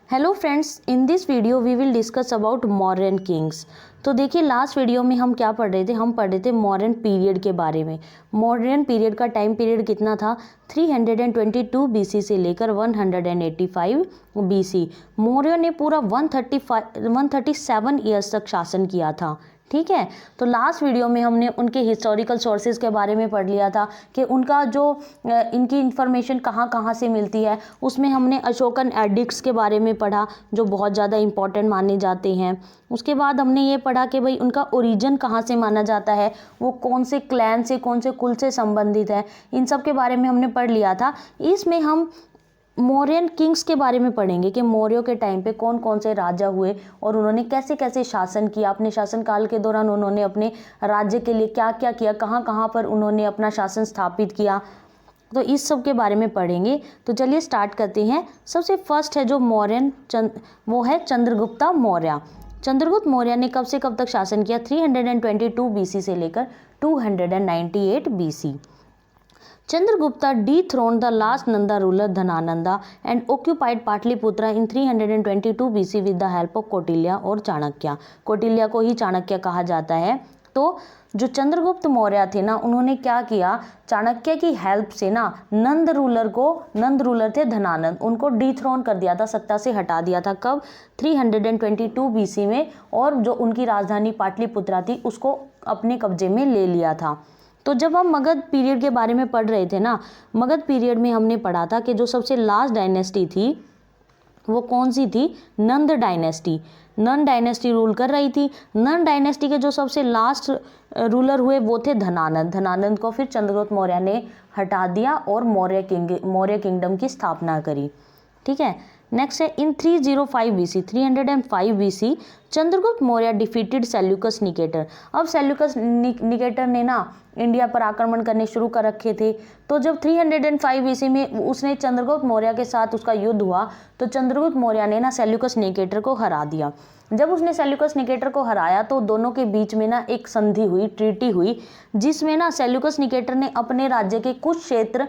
Hello friends, in this video we will discuss about Mauryan kings. तो देखिए, last video में हम क्या पढ़ रहे थे? हम पढ़ रहे थे मौर्यन पीरियड के बारे में। मौर्यन पीरियड का टाइम पीरियड कितना था? 322 बीसी से लेकर 185 बीसी। मौर्य ने पूरा 137 ईयर्स तक शासन किया था। ठीक है, तो लास्ट वीडियो में हमने उनके हिस्टोरिकल सोर्सेज के बारे में पढ़ लिया था कि उनका जो इनकी इंफॉर्मेशन कहाँ कहाँ से मिलती है। उसमें हमने अशोकन एडिक्ट्स के बारे में पढ़ा जो बहुत ज़्यादा इंपॉर्टेंट माने जाते हैं। उसके बाद हमने ये पढ़ा कि भाई उनका ओरिजिन कहाँ से माना जाता है, वो कौन से क्लैन से, कौन से कुल से संबंधित है, इन सब के बारे में हमने पढ़ लिया था। इसमें हम मौर्यन किंग्स के बारे में पढ़ेंगे कि मौर्यों के टाइम पे कौन कौन से राजा हुए और उन्होंने कैसे कैसे शासन किया। अपने शासनकाल के दौरान उन्होंने अपने राज्य के लिए क्या क्या किया, कहाँ कहाँ पर उन्होंने अपना शासन स्थापित किया, तो इस सब के बारे में पढ़ेंगे। तो चलिए स्टार्ट करते हैं। सबसे फर्स्ट है जो मौर्यन वो है चंद्रगुप्ता मौर्य। चंद्रगुप्त मौर्य ने कब से कब तक शासन किया? 322 बीसी से लेकर 298 BC. Chandragupta dethroned the last Nanda ruler Dhanananda and occupied Patliputra in 322 BC with the help of Kautilya और चाणक्य। कौटिल्य को ही चाणक्य कहा जाता है। तो जो चंद्रगुप्त मौर्य थे ना, उन्होंने क्या किया? चाणक्य की हेल्प से ना नंद रूलर थे धनानंद, उनको डीथ्रोन कर दिया था, सत्ता से हटा दिया था। कब? 322 बीसी में। और जो उनकी राजधानी पाटलिपुत्रा थी उसको अपने कब्जे में ले लिया था। तो जब हम मगध पीरियड के बारे में पढ़ रहे थे ना, मगध पीरियड में हमने पढ़ा था कि जो सबसे लास्ट डायनेस्टी थी वो कौन सी थी? नंद डायनेस्टी। नंद डायनेस्टी रूल कर रही थी। नंद डायनेस्टी के जो सबसे लास्ट रूलर हुए वो थे धनानंद। धनानंद को फिर चंद्रगुप्त मौर्य ने हटा दिया और मौर्य किंगडम की स्थापना करी। ठीक है, नेक्स्ट है इन 305 BC 305 BC Chandragupta Maurya defeated Seleucus Nicator. अब सेल्यूकस निकेटर ने ना इंडिया पर आक्रमण करने शुरू कर रखे थे। तो जब 305 बीसी में उसने चंद्रगुप्त मौर्य के साथ उसका युद्ध हुआ तो चंद्रगुप्त मौर्य ने ना सेल्यूकस निकेटर को हरा दिया। जब उसने सेल्यूकस निकेटर को हराया तो दोनों के बीच में ना एक संधि हुई, ट्रीटी हुई, जिसमें ना सेल्यूकस निकेटर ने अपने राज्य के कुछ क्षेत्र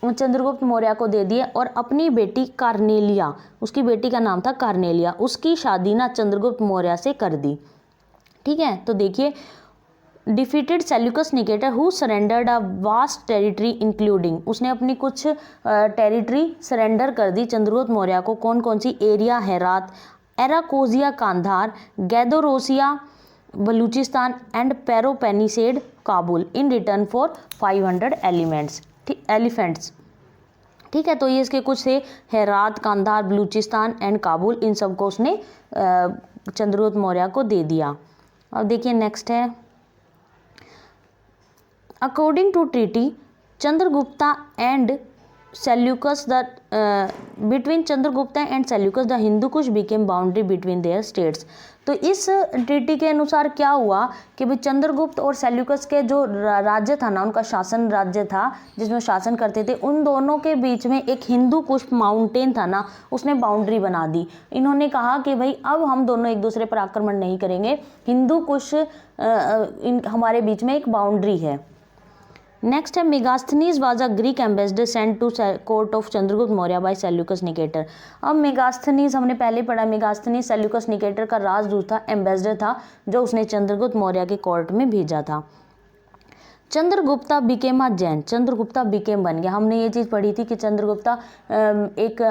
चंद्रगुप्त मौर्य को दे दिए और अपनी बेटी कार्नेलिया, उसकी बेटी का नाम था कार्नेलिया, उसकी शादी ना चंद्रगुप्त मौर्य से कर दी। ठीक है, तो देखिए, defeated Seleucus Nicator who surrendered a vast territory including, उसने अपनी कुछ टेरिटरी सरेंडर कर दी चंद्रगुप्त मौर्य को। कौन कौन सी? Aria Herat, Arachosia Kandahar, Gedrosia Baluchistan and Paropamisadae Kabul in return for 500 elephants. ठीक है, तो ये इसके कुछ थे, हेरात, कांधार, बलूचिस्तान एंड काबुल, इन सबको उसने चंद्रगुप्त मौर्य को दे दिया। अब देखिए नेक्स्ट है, according to treaty Chandragupta and Seleucus the between Chandragupta and Seleucus the Hindu Kush became boundary between their states. तो इस ट्रीटी के अनुसार क्या हुआ कि भाई चंद्रगुप्त और सेल्यूकस के जो राज्य था ना, उनका शासन राज्य था जिसमें शासन करते थे, उन दोनों के बीच में एक हिंदू कुश माउंटेन था ना, उसने बाउंड्री बना दी। इन्होंने कहा कि भाई अब हम दोनों एक दूसरे पर आक्रमण नहीं करेंगे, हिंदू कुश हमारे बीच में एक बाउंड्री है। नेक्स्ट है, Megasthenes was a Greek ambassador sent to court of Chandragupta Maurya by Seleucus Nicator. अब मेगास्थनीज हमने पहले पढ़ा, मेगास्थनीज सेल्यूकस निकेटर का राजदूत था, एम्बेसडर था, जो उसने चंद्रगुप्त मौर्य के कोर्ट में भेजा था। Chandragupta became a Jain, Chandragupta became बन गया। हमने ये चीज़ पढ़ी थी कि चंद्रगुप्ता एक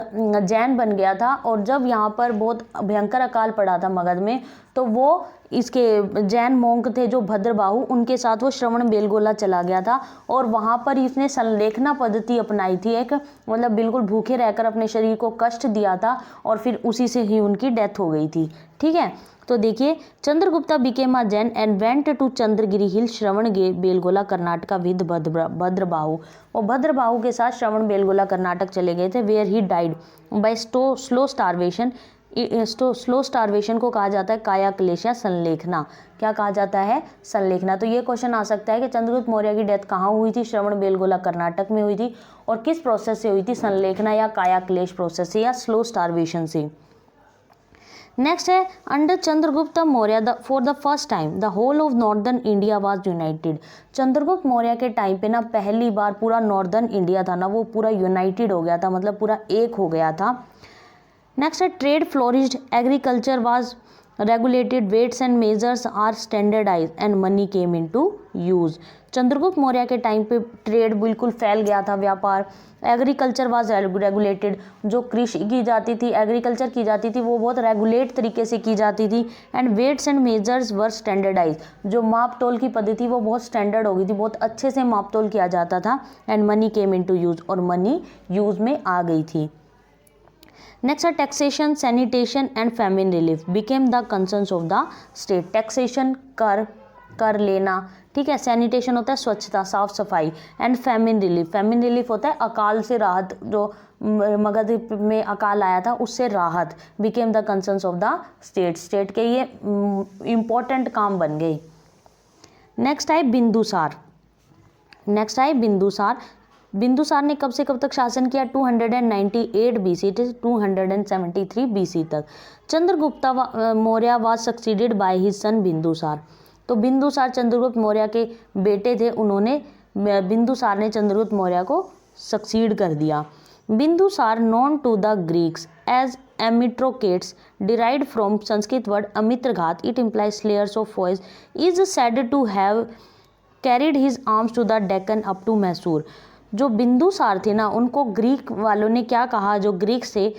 जैन बन गया था, और जब यहाँ पर बहुत भयंकर अकाल पड़ा था मगध में, तो वो इसके जैन मोंक थे जो भद्रबाहु, उनके साथ वो श्रवण बेलगोला चला गया था और वहाँ पर इसने संलेखना पद्धति अपनाई थी, एक मतलब बिल्कुल भूखे रहकर अपने शरीर को कष्ट दिया था और फिर उसी से ही उनकी डेथ हो गई थी। ठीक है, तो देखिए, Chandragupta became a Jain and went to Chandragiri hill Shravana Belagola Karnataka with Bhadrabahu. और भद्रबाहु के साथ श्रवण बेलगोला कर्नाटक चले गए थे, where he died by slow starvation. Slow starvation को कहा जाता है काया क्लेश या संलेखना। क्या कहा जाता है? संलेखना। तो ये क्वेश्चन आ सकता है कि चंद्रगुप्त मौर्य की डेथ कहाँ हुई थी? श्रवण बेलगोला कर्नाटक में हुई थी, और किस प्रोसेस से हुई थी? संलेखना या काया क्लेश प्रोसेस से या स्लो स्टारवेशन से। नेक्स्ट है, under Chandragupta Maurya for the first time the whole of northern India was united. Chandragupta Maurya के टाइम पे ना पहली बार पूरा नॉर्दर्न इंडिया था ना, वो पूरा यूनाइटेड हो गया था, मतलब पूरा एक हो गया था। नेक्स्ट है trade flourished, agriculture was regulated, weights and measures are standardized and money came into use। Chandragupta Maurya के टाइम पे ट्रेड बिल्कुल फैल गया था, व्यापार। एग्रीकल्चर वाज रेगुलेटेड, जो कृषि की जाती थी, एग्रीकल्चर की जाती थी, वो बहुत रेगुलेट तरीके से की जाती थी। And weights and measures were standardise, जो माप तोल की पद्धति वो बहुत स्टैंडर्ड हो गई थी, बहुत अच्छे से माप तोल किया जाता था। And money came into use, और मनी यूज में आ गई थी। नेक्स्ट है taxation, sanitation and famine relief became the concerns of the state. Taxation, कर लेना, ठीक है। सैनिटेशन होता है स्वच्छता, साफ सफाई। एंड फैमिन रिलीफ होता है अकाल से राहत, जो मगध में अकाल आया था उससे राहत। Became the concerns of the state के ये इम्पोर्टेंट काम बन गए। नेक्स्ट है बिंदुसार। बिंदुसार ने कब से कब तक शासन किया? 298 BC से 273 BC तक। Chandragupta Maurya was succeeded by his son Bindusara. तो बिंदुसार चंद्रगुप्त मौर्य के बेटे थे, बिंदुसार ने चंद्रगुप्त मौर्य को सक्सीड कर दिया। Bindusara known to the Greeks as Amitrochates, derived from Sanskrit word Amitraghata, it implies slayers of foes, is said to have carried his arms to the Deccan up to Mysore. जो बिंदुसार थे ना, उनको ग्रीक वालों ने क्या कहा, जो ग्रीक से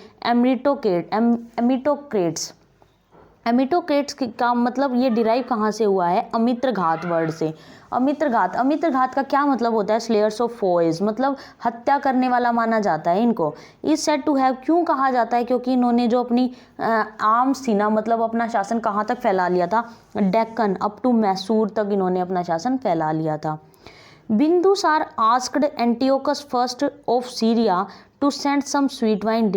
एमिटोक्रेट्स का मतलब ये डिराइव कहाँ से हुआ है? अमित्रघात वर्ड से। अमित्रघात का क्या मतलब होता है? स्लेयर्स ऑफ फॉयज, मतलब हत्या करने वाला माना जाता है इनको। इज सेड टू हैव क्यों कहा जाता है? क्योंकि इन्होंने जो अपनी आर्म्स थी ना, मतलब अपना शासन कहाँ तक फैला लिया था? डेक्कन अप टू मैसूर तक इन्होंने अपना शासन फैला लिया था। Bindusara asked Antiochus first of Syria to send some sweet wine,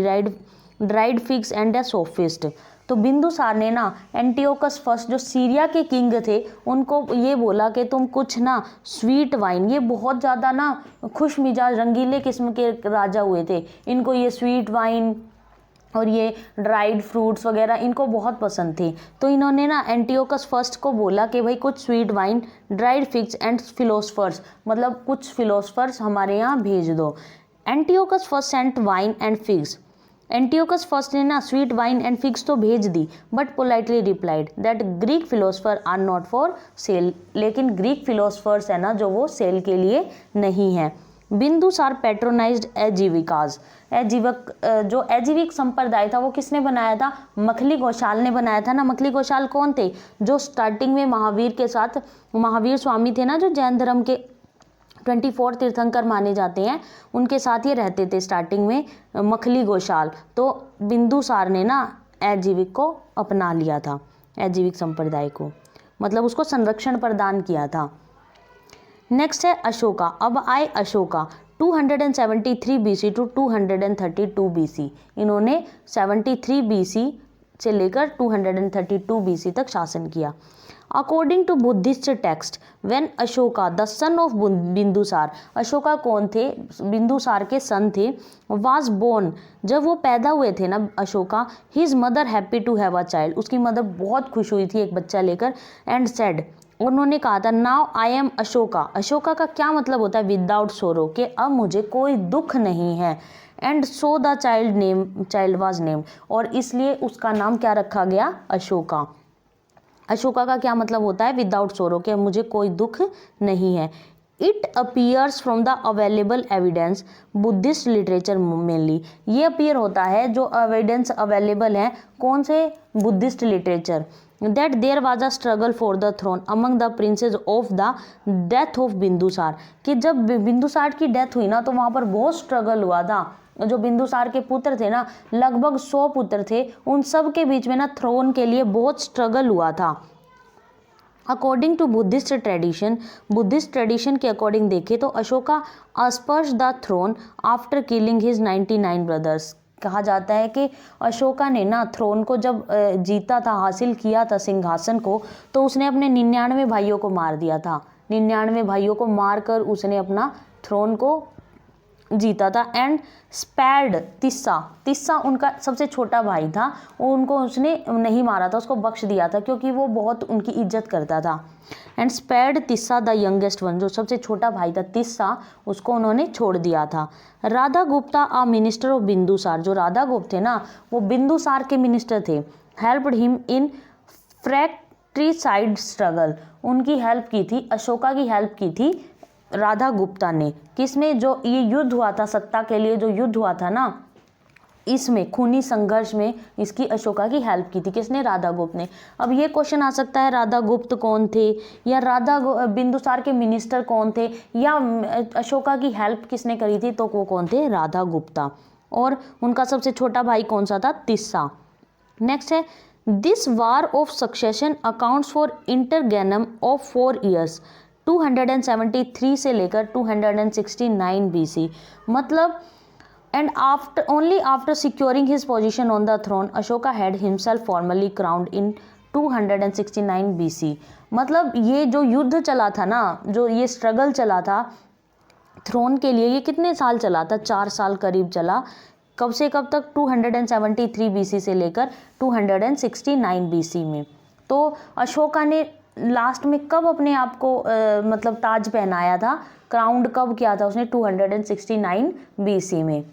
dried figs and a sophist. तो बिंदुसार ने ना एंटियोकस फर्स्ट, जो सीरिया के किंग थे, उनको ये बोला कि तुम कुछ ना स्वीट वाइन, ये बहुत ज़्यादा ना खुश मिजाज रंगीले किस्म के राजा हुए थे, इनको ये स्वीट वाइन और ये ड्राइड फ्रूट्स वगैरह इनको बहुत पसंद थे। तो इन्होंने ना एंटियोकस फर्स्ट को बोला कि भाई कुछ sweet wine, dried figs and philosophers, मतलब कुछ फिलोसफर्स हमारे यहाँ भेज दो। Antiochus first sent wine and figs. Antiochus first ने ना स्वीट वाइन एंड फिग्स तो भेज दी, but politely replied that Greek philosopher are not for sale. लेकिन ग्रीक फिलोसफर्स है ना, जो वो सेल के लिए नहीं है। बिंदुसार पैट्रोनाइज्ड एजीविकाज। जो एजीविक संप्रदाय था वो किसने बनाया था? मखली घोषाल ने बनाया था ना। मखली घोषाल कौन थे? जो स्टार्टिंग में महावीर के साथ, महावीर स्वामी थे ना, जो जैन धर्म के 24 तीर्थंकर माने जाते हैं, उनके साथ ये रहते थे स्टार्टिंग में, मखली घोषाल। तो बिंदुसार ने ना एजीविक को अपना लिया था, एजीविक संप्रदाय को, मतलब उसको संरक्षण प्रदान किया था। नेक्स्ट है अशोका। अब आए अशोका। 273 BC to 232 BC। इन्होंने 73 BC से लेकर 232 BC तक शासन किया। According to Buddhist text, when Ashoka the son of Bindusara, Ashoka कौन थे? बिंदुसार के सन थे। वाज बोर्न, जब वो पैदा हुए थे ना Ashoka, his mother happy to have a child, उसकी मदर बहुत खुश हुई थी एक बच्चा लेकर। एंड सेड, उन्होंने कहा था, now I am Ashoka. Ashoka का क्या मतलब होता है? विदाउट सोरो, कि अब मुझे कोई दुख नहीं है। And so the child was named, और इसलिए उसका नाम क्या रखा गया? अशोका। अशोका का क्या मतलब होता है? विदाउट सोरो, कि मुझे कोई दुख नहीं है। It appears from the available evidence Buddhist literature mainly. ये अपीयर होता है जो एविडेंस अवेलेबल है, कौन से? Buddhist literature. That there was a struggle for the throne among the princes of the death of Bindusara, कि जब बिंदुसार की डेथ हुई ना, तो वहाँ पर बहुत स्ट्रगल हुआ था। जो बिंदुसार के पुत्र थे ना, लगभग 100 पुत्र थे, उन सब के बीच में ना थ्रोन के लिए बहुत स्ट्रगल हुआ था। अकॉर्डिंग टू बुद्धिस्ट ट्रेडिशन के अकॉर्डिंग देखें तो अशोका अस्पर्श the throne after killing his 99 brothers. कहा जाता है कि अशोका ने ना थ्रोन को जब जीता था, हासिल किया था सिंहासन को, तो उसने अपने 99 भाइयों को मार दिया था। 99 भाइयों को मारकर उसने अपना थ्रोन को जीता था। एंड स्पैर्ड तिस्सा उनका सबसे छोटा भाई था, उनको उसने नहीं मारा था, उसको बख्श दिया था क्योंकि वो बहुत उनकी इज्जत करता था। And spared Tissa the youngest one, जो सबसे छोटा भाई था तिस्सा, उसको उन्होंने छोड़ दिया था। Radha Gupta a minister of Bindusara, जो राधा गुप्त थे ना वो बिंदुसार के मिनिस्टर थे। हेल्प्ड हिम इन फ्रैक्ट्रीसाइड स्ट्रगल, उनकी हेल्प की थी, अशोका की हेल्प की थी राधा गुप्ता ने। किसमें? जो ये युद्ध हुआ था सत्ता के लिए, जो युद्ध हुआ था ना, इसमें खूनी संघर्ष में इसकी अशोका की हेल्प की थी। किसने? राधा गुप्त ने। अब ये क्वेश्चन आ सकता है राधा गुप्त कौन थे, या बिंदुसार के मिनिस्टर कौन थे, या अशोका की हेल्प किसने करी थी, तो वो कौन थे? राधा गुप्ता। और उनका सबसे छोटा भाई कौन सा था? तिस्सा। नेक्स्ट है, this war of succession accounts for interregnum of 4 years 273 से लेकर 269 BC। मतलब and only after securing his position on the throne Ashoka had himself formally crowned in 269 BC। मतलब ये जो युद्ध चला था ना, जो ये स्ट्रगल चला था थ्रोन के लिए, ये कितने साल चला था? 4 साल करीब चला। कब से कब तक? 273 BC से लेकर 269 BC में। तो अशोका ने लास्ट में कब अपने आप को मतलब ताज पहनाया था, क्राउंड कब किया था उसने? 269 BC में।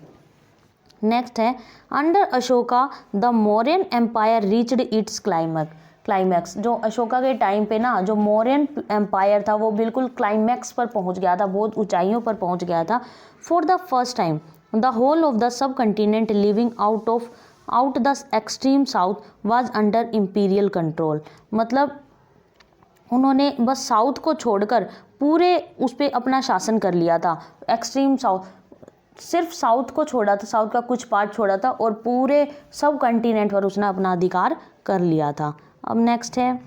नेक्स्ट है, under Ashoka the Mauryan empire reached its climax. जो अशोका के टाइम पे ना जो मौर्यन एम्पायर था वो बिल्कुल क्लाइमैक्स पर पहुंच गया था, बहुत ऊंचाइयों पर पहुंच गया था। For the first time the whole of the subcontinent leaving out the extreme south was under imperial control. मतलब उन्होंने बस साउथ को छोड़कर पूरे उस पर अपना शासन कर लिया था। एक्सट्रीम साउथ, सिर्फ साउथ को छोड़ा था, साउथ का कुछ पार्ट छोड़ा था, और पूरे सब कंटिनेंट पर उसने अपना अधिकार कर लिया था। अब नेक्स्ट है,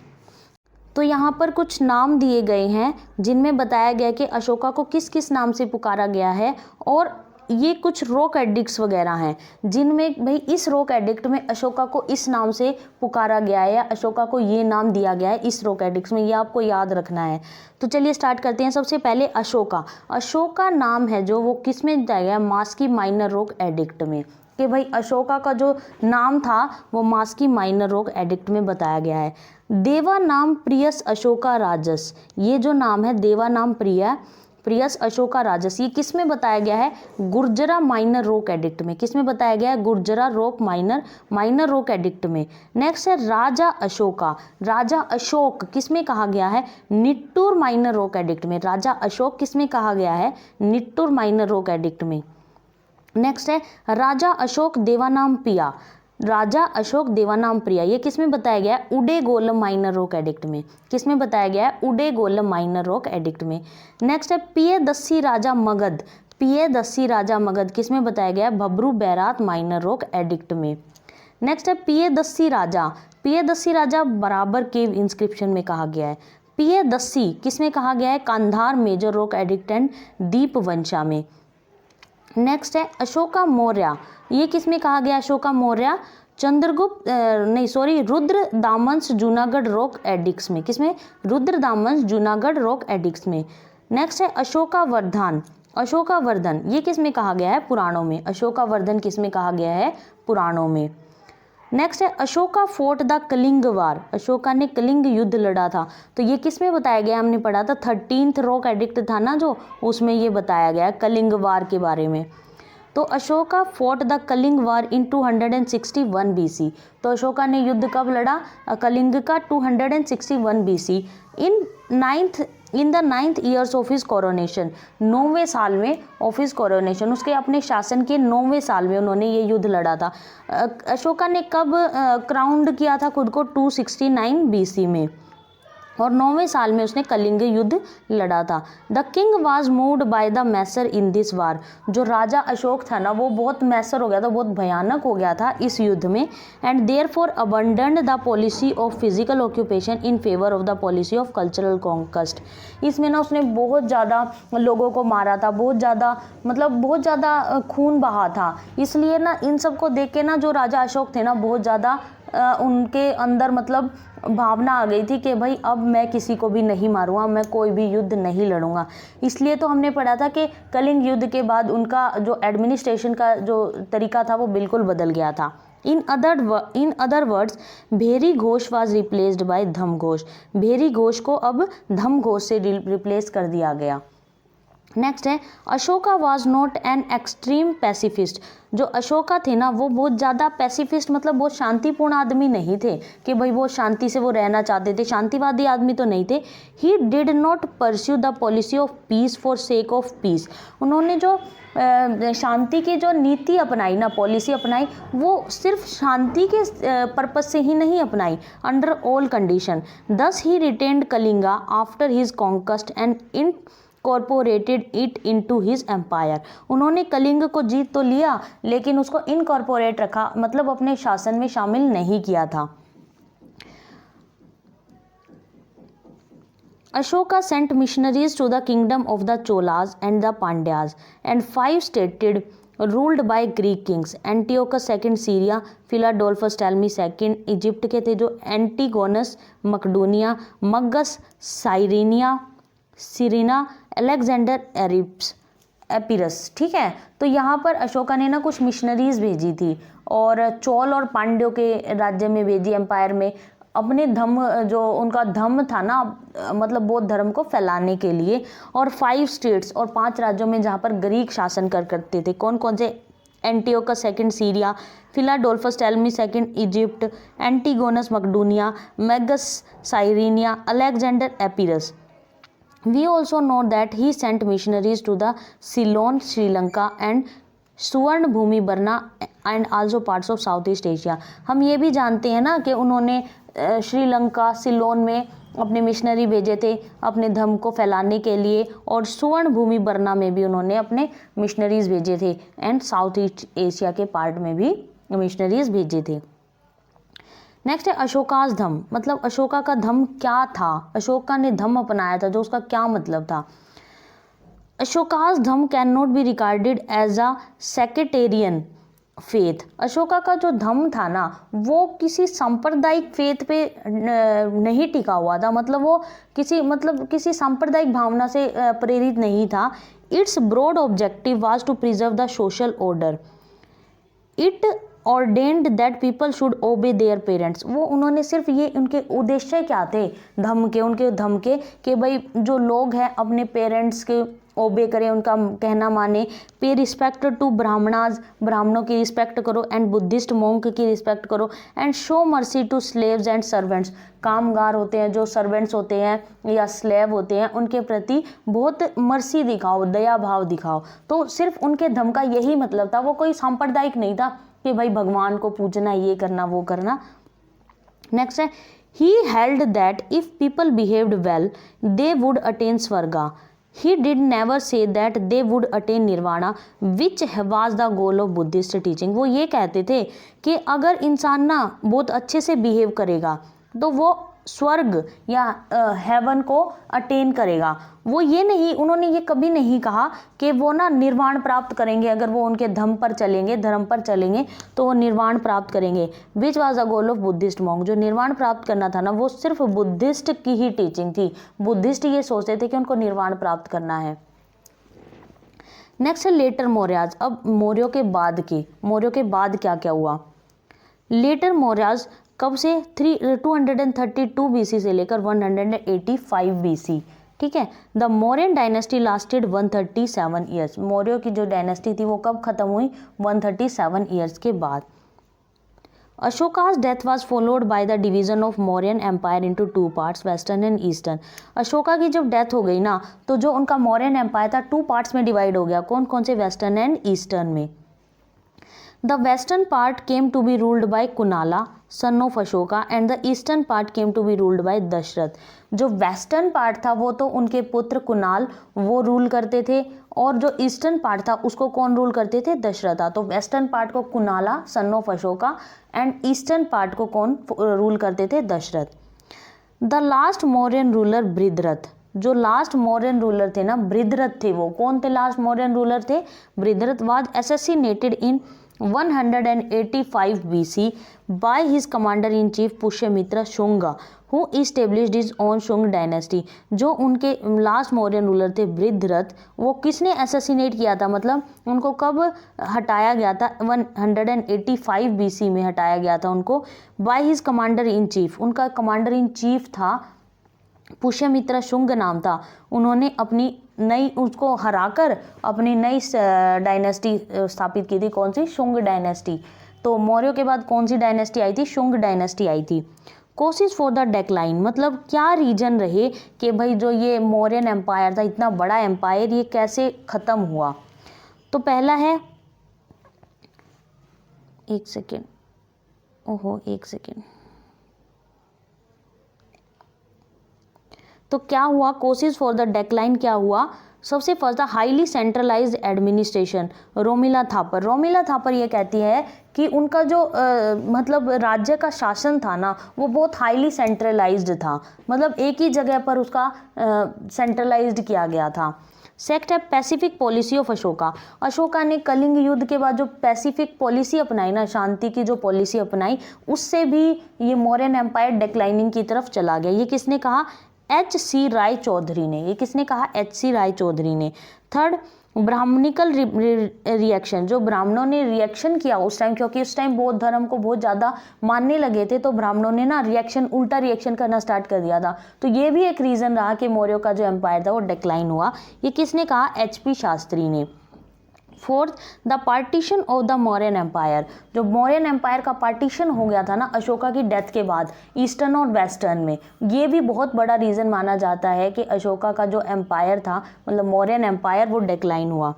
तो यहाँ पर कुछ नाम दिए गए हैं जिनमें बताया गया कि अशोका को किस किस नाम से पुकारा गया है, और ये कुछ रॉक एडिक्ट्स वगैरह हैं जिनमें भाई इस रॉक एडिक्ट में अशोका को इस नाम से पुकारा गया है, या अशोका को ये नाम दिया गया है इस रॉक एडिक्ट्स में, ये आपको याद रखना है। तो चलिए स्टार्ट करते हैं। सबसे पहले अशोका नाम है जो वो किस में दिया गया? मास्की माइनर रॉक एडिक्ट में, कि भाई अशोका का जो नाम था वो मास्की माइनर रॉक एडिक्ट में बताया गया है। देवा नाम प्रियस अशोका राजस, ये जो नाम है देवा नाम प्रियस अशोका राजस, ये किस में बताया गया है? गुर्जरा माइनर रॉक एडिक्ट में। किस में बताया गया है? गुर्जरा रॉक माइनर रॉक एडिक्ट में। नेक्स्ट है राजा अशोक किस में कहा गया है? निट्टूर माइनर रॉक एडिक्ट में। राजा अशोक किस में कहा गया है? निट्टूर माइनर रॉक एडिक्ट में। नेक्स्ट है राजा अशोक देवानाम प्रिया, ये किस में बताया गया है? उडेगोलम माइनर रॉक एडिक्ट में। किस में बताया गया है? उडेगोलम माइनर रॉक एडिक्ट में। नेक्स्ट है पियदस्सी राजा मगध, किस में बताया गया है? भब्रू बैरात माइनर रॉक एडिक्ट में। नेक्स्ट है पियदस्सी राजा बराबर केव इंस्क्रिप्शन में कहा गया है। पियदस्सी किस में कहा गया है? Kandahar major rock edict and Dipavamsa में। नेक्स्ट है अशोका मौर्य, ये किस में कहा गया? अशोका मौर्य रुद्र दामंस जूनागढ़ रॉक एडिक्ट्स में। किस में? रुद्र दामंस जूनागढ़ रॉक एडिक्ट्स में। नेक्स्ट है अशोका वर्धन, ये किस में कहा गया है? पुराणों में। अशोका वर्धन किस में कहा गया है? पुराणों में। नेक्स्ट है अशोका फोर्ट द कलिंग वार, अशोका ने कलिंग युद्ध लड़ा था, तो ये किस में बताया गया? हमने पढ़ा था 13th रॉक एडिक्ट था ना जो, उसमें ये बताया गया कलिंग वार के बारे में। तो Ashoka fought the Kalinga war in 261 BC, तो अशोका ने युद्ध कब लड़ा? कलिंग का 261 BC in the 9th years of his coronation, 9वें साल में ऑफ हिज कोरोनेशन, उसके अपने शासन के 9वें साल में उन्होंने ये युद्ध लड़ा था। अशोका ने कब क्राउंड किया था खुद को? 269 BC में, और 9वें साल में उसने कलिंग युद्ध लड़ा था। The king was moved by the masher in this वार, जो राजा अशोक था ना वो बहुत मैसर हो गया था, बहुत भयानक हो गया था इस युद्ध में। And therefore abandoned the policy of physical occupation in favour of the policy of cultural conquest, इसमें ना उसने बहुत ज़्यादा लोगों को मारा था, बहुत ज़्यादा खून बहा था, इसलिए ना इन सब को देख के ना जो राजा अशोक थे ना बहुत ज़्यादा उनके अंदर मतलब भावना आ गई थी कि भाई अब मैं किसी को भी नहीं मारूंगा, मैं कोई भी युद्ध नहीं लड़ूंगा। इसलिए तो हमने पढ़ा था कि कलिंग युद्ध के बाद उनका जो एडमिनिस्ट्रेशन का जो तरीका था वो बिल्कुल बदल गया था। In other words very Ghosh was replaced by धम घोष। भेरी घोष को अब धम घोष से रिप्लेस कर दिया गया। नेक्स्ट है Ashoka was not an extreme pacifist. जो अशोका थे ना वो बहुत ज़्यादा पैसिफिस्ट मतलब बहुत शांतिपूर्ण आदमी नहीं थे कि भाई वो शांति से वो रहना चाहते थे, शांतिवादी आदमी तो नहीं थे। He did not pursue the policy of peace for sake of peace. उन्होंने जो शांति की जो नीति अपनाई ना, पॉलिसी अपनाई, वो सिर्फ शांति के पर्पज से ही नहीं अपनाई, under all condition. Thus he retained Kalinga after his conquest and incorporated it into his empire. उन्होंने कलिंग को जीत तो लिया लेकिन उसको इनकॉर्पोरेट रखा, मतलब अपने शासन में शामिल नहीं किया था। Ashoka sent missionaries to the kingdom of the Cholas and the Pandyas and 5 states ruled by Greek kings. Antiochus II Syria, Philadelphus Ptolemy II Egypt के थे जो एंटीगोनस मकडोनिया, मगस सीरीना, अलेक्जेंडर एपिरस। ठीक है, तो यहाँ पर अशोका ने ना कुछ मिशनरीज भेजी थी और चोल और पांड्यों के राज्य में भेजी, एम्पायर में, अपने धम्म जो उनका धम्म था ना मतलब बौद्ध धर्म को फैलाने के लिए। और 5 स्टेट्स और 5 राज्यों में जहाँ पर ग्रीक शासन करते थे। कौन कौन से? Antiochus II Syria, Philadelphus Ptolemy II Egypt, Antigonus Macedonia, Magas Cyrene, Alexander Epirus. We also know that he sent missionaries to the Ceylon, Sri Lanka and Suvarna Bhumi Burma and also parts of south east Asia. हम ये भी जानते हैं ना कि उन्होंने श्रीलंका, सिलोन में अपने मिशनरी भेजे थे अपने धर्म को फैलाने के लिए, और सुवर्ण भूमि बरना में भी उन्होंने अपने मिशनरीज भेजे थे एंड साउथ ईस्ट एशिया के पार्ट में भी मिशनरीज भेजे थे। नेक्स्ट है अशोकास धम्म, मतलब अशोका का धम्म क्या था, अशोका ने धम्म अपनाया था जो उसका क्या मतलब था। Ashoka's dhamma can not be regarded as a sectarian faith. Ashoka का जो धम्म था ना वो किसी सांप्रदायिक फेथ पे नहीं टिका हुआ था, मतलब वो किसी सांप्रदायिक भावना से प्रेरित नहीं था। Its broad objective was to preserve the social order. It ordained that people should obey their parents. वो उन्होंने सिर्फ ये, उनके उद्देश्य क्या थे धम्म के, उनके धम्म के, कि भाई जो लोग हैं अपने पेरेंट्स के ओबे करें, उनका कहना माने। पे रिस्पेक्ट टू ब्राह्मणाज, ब्राह्मणों की रिस्पेक्ट करो, एंड बुद्धिस्ट मोंक की रिस्पेक्ट करो, and show mercy to slaves and servants. कामगार होते हैं, जो सर्वेंट्स होते हैं या स्लेव होते हैं, उनके प्रति बहुत मर्सी दिखाओ, दया भाव दिखाओ। तो सिर्फ उनके धम्म का यही मतलब था, वो कोई सांप्रदायिक नहीं था कि भाई भगवान को पूजना, ये करना वो करना। नेक्स्ट है he held that if people behaved well they would attain स्वर्गा। He did never say that they would attain nirvana, which was the goal of Buddhist teaching. वो ये कहते थे कि अगर इंसान ना बहुत अच्छे से बिहेव करेगा तो वो स्वर्ग या हेवन को अटेन करेगा। वो ये नहीं, उन्होंने ये कभी नहीं कहा कि वो ना निर्वाण प्राप्त करेंगे, अगर वो उनके धर्म पर चलेंगे तो वो निर्वाण प्राप्त करेंगे। Which was the goal of Buddhist monk. जो निर्वाण प्राप्त करना था ना वो सिर्फ बुद्धिस्ट की ही टीचिंग थी। बुद्धिस्ट ये सोचते थे कि उनको निर्वाण प्राप्त करना है। नेक्स्ट है लेटर मौर्याज। अब मौर्यों के बाद क्या क्या हुआ। लेटर मौर्याज कब से 232 BC से लेकर 185 BC। ठीक है, the Mauryan dynasty lasted 137 years. मौर्यों की जो डायनेस्टी थी वो कब खत्म हुई? 137 ईयर्स के बाद। Ashoka's death was followed by the division of Mauryan empire into 2 parts, western and eastern. Ashoka की जब डेथ हो गई ना तो जो उनका मौर्यन एम्पायर था 2 पार्ट्स में डिवाइड हो गया। कौन कौन से? वेस्टर्न एंड ईस्टर्न में। The western part came to be ruled by Kunala, son of Ashoka, and the eastern part came to be ruled by Dasharath. जो वेस्टर्न पार्ट था वो तो उनके पुत्र कुणाल वो रूल करते थे, और जो ईस्टर्न पार्ट था उसको कौन रूल करते थे? दशरथ था। तो वेस्टर्न पार्ट को Kunala son of Ashoka and eastern part को कौन रूल करते थे? Dasharath. The last Mauryan ruler Brihadratha. जो लास्ट मौर्यन रूलर थे ना बृहद्रथ थे। वो कौन थे लास्ट मौर्यन रूलर थे? Brihadratha was assassinated in 185 BC by his commander in chief Pushyamitra Shunga who established his own Shung dynasty। जो उनके लास्ट मौर्यन रूलर थे वृद्धरथ, वो किसने असैसिनेट किया था, मतलब उनको कब हटाया गया था, 185 BC में हटाया गया था उनको। by his commander in chief, उनका कमांडर इन चीफ था पुष्यमित्र शुंग नाम था। उन्होंने अपनी नई उसको हराकर अपनी नई डायनेस्टी स्थापित की थी। कौन सी? शुंग डायनेस्टी। तो मौर्यों के बाद कौन सी डायनेस्टी आई थी? शुंग डायनेस्टी आई थी। कोशिश फॉर द डेक्लाइन, मतलब क्या रीजन रहे कि भाई जो ये मौर्यन एम्पायर था, इतना बड़ा एम्पायर, ये कैसे ख़त्म हुआ। तो पहला है, एक सेकेंड, तो क्या हुआ? कोशिश फॉर द डेक्लाइन क्या हुआ? सबसे फर्स्ट था highly centralised administration. Romila Thapar ये कहती है कि उनका जो मतलब राज्य का शासन था ना, वो बहुत हाईली सेंट्रलाइज्ड था, मतलब एक ही जगह पर उसका सेंट्रलाइज्ड किया गया था। सेक्ट है Pacific policy of Ashoka. Ashoka ने कलिंग युद्ध के बाद जो पैसिफिक पॉलिसी अपनाई ना, शांति की जो पॉलिसी अपनाई, उससे भी ये मौर्यन एम्पायर डिक्लाइनिंग की तरफ चला गया। ये किसने कहा? H.C. राय चौधरी ने। ये किसने कहा? H.C. राय चौधरी ने। थर्ड, ब्राह्मणिकल रिएक्शन, जो ब्राह्मणों ने रिएक्शन किया उस टाइम, क्योंकि उस टाइम बौद्ध धर्म को बहुत ज़्यादा मानने लगे थे, तो ब्राह्मणों ने ना उल्टा रिएक्शन करना स्टार्ट कर दिया था। तो ये भी एक रीज़न रहा कि मौर्यों का जो एम्पायर था वो डिक्लाइन हुआ। ये किसने कहा? H.P. शास्त्री ने। Fourth, the partition of the Mauryan empire, जो मौर्यन एम्पायर का पार्टीशन हो गया था ना अशोका की डेथ के बाद, ईस्टर्न और वेस्टर्न में, ये भी बहुत बड़ा रीज़न माना जाता है कि अशोका का जो एम्पायर था, मतलब मौर्यन एम्पायर, वो डिक्लाइन हुआ।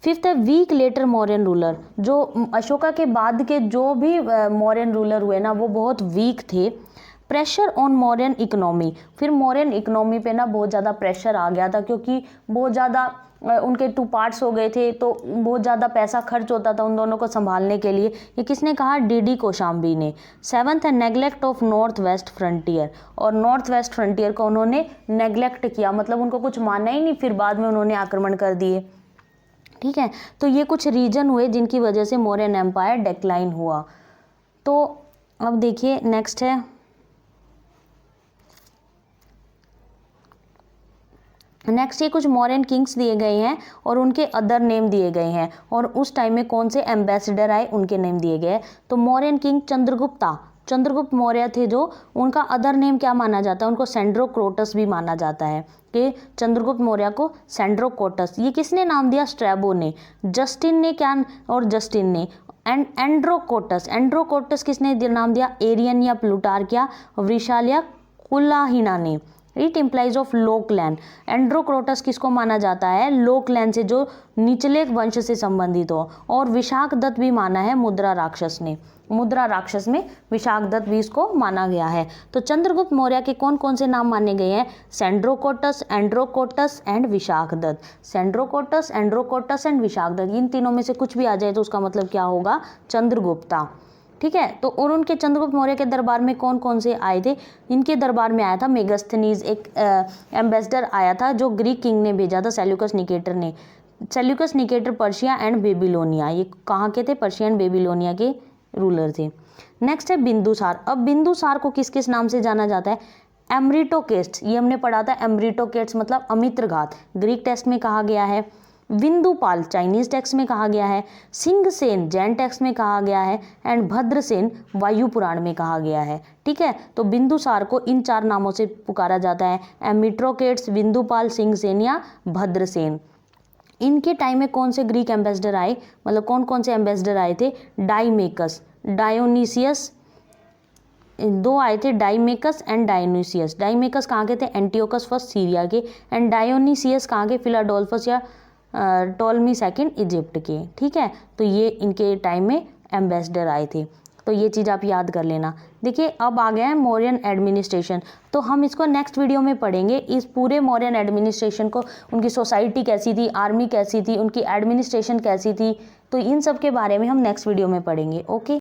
फिफ्थ है वीक लेटर मौर्यन रूलर, जो अशोका के बाद के जो भी मौर्यन रूलर हुए ना, वो बहुत वीक थे। प्रेशर ऑन मौर्यन इकोनॉमी, फिर मौर्यन इकोनॉमी पे ना बहुत ज़्यादा प्रेशर आ गया था, क्योंकि बहुत ज़्यादा उनके 2 पार्ट्स हो गए थे, तो बहुत ज़्यादा पैसा खर्च होता था उन दोनों को संभालने के लिए। ये किसने कहा? D.D. कोशाम्बी ने। सेवन्थ है neglect of north west frontier, और नॉर्थ वेस्ट फ्रंटियर को उन्होंने नेग्लेक्ट किया, मतलब उनको कुछ माना ही नहीं, फिर बाद में उन्होंने आक्रमण कर दिए। ठीक है, तो ये कुछ रीजन हुए जिनकी वजह से मौर्यन एम्पायर डिक्लाइन हुआ। तो अब देखिए नेक्स्ट है, ये कुछ मौर्यन किंग्स दिए गए हैं और उनके अदर नेम दिए गए हैं, और उस टाइम में कौन से एम्बेसडर आए उनके नेम दिए गए। तो मौर्यन किंग चंद्रगुप्त मौर्य थे, जो उनका अदर नेम क्या माना जाता है? उनको सेंड्रोक्रोटस भी माना जाता है, कि चंद्रगुप्त मौर्य को सेंड्रोकोटस। ये किसने नाम दिया? स्ट्रैबो ने। जस्टिन ने क्या? और जस्टिन ने। एंड्रोकोटस किसने नाम दिया? एरियन या प्लूटार्किया, वृषाल या कुलाहिना ने। It implies of low clan. Androcottus किसको माना जाता है? लो क्लैन से, जो निचले वंश से संबंधित हो। और विशाखदत्त भी माना है मुद्रा राक्षस ने। मुद्रा राक्षस में विशाखदत्त भी इसको माना गया है। तो चंद्रगुप्त मौर्य के कौन कौन से नाम माने गए हैं? Sandrocottus, Androcottus and Vishakhadatta. Sandrocottus, Androcottus and Vishakhadatta, इन तीनों में से कुछ भी आ जाए तो उसका मतलब क्या होगा? चंद्रगुप्ता। ठीक है, तो और उनके चंद्रगुप्त मौर्य के दरबार में कौन कौन से आए थे? इनके दरबार में आया था मेगास्थनीज, एक एम्बेसडर आया था जो ग्रीक किंग ने भेजा था, सेल्यूकस निकेटर ने। Seleucus Nicator Persia and Babylonia, ये कहाँ के थे? पर्शिया एंड बेबीलोनिया के रूलर थे। नेक्स्ट है बिंदुसार। अब बिंदुसार को किस किस नाम से जाना जाता है? एम्ब्रिटोकेट्स, ये हमने पढ़ा था। एम्ब्रिटोकेट्स मतलब अमित्रघात, ग्रीक टेक्स्ट में कहा गया है। विंदुपाल चाइनीज टेक्स्ट में कहा गया है। सिंहसेन जैन टेक्स्ट में कहा गया है। एंड भद्रसेन वायु पुराण में कहा गया है। ठीक है, तो बिंदुसार को इन 4 नामों से पुकारा जाता है, एमिट्रोकेट्स, विंदुपाल, सिंहसेन या भद्रसेन। इनके टाइम में कौन से ग्रीक एम्बेसडर आए, मतलब कौन कौन से एम्बेसडर आए थे? डाइमेकस, डायोनीसियस, 2 आए थे, डाइमेकस एंड डायोनीसियस। डाइमेकस कहाँ के थे? एंटियोकस फर्स्ट सीरिया के। एंड डायोनीसियस कहाँ के? फिलाडेल्फस या टोलमी सेकंड इजिप्ट के। ठीक है, तो ये इनके टाइम में एम्बेसडर आए थे, तो ये चीज़ आप याद कर लेना। देखिए अब आ गया है मौर्यन एडमिनिस्ट्रेशन, तो हम इसको नेक्स्ट वीडियो में पढ़ेंगे, इस पूरे मौर्यन एडमिनिस्ट्रेशन को, उनकी सोसाइटी कैसी थी, आर्मी कैसी थी, उनकी एडमिनिस्ट्रेशन कैसी थी, तो इन सब के बारे में हम नेक्स्ट वीडियो में पढ़ेंगे। ओके।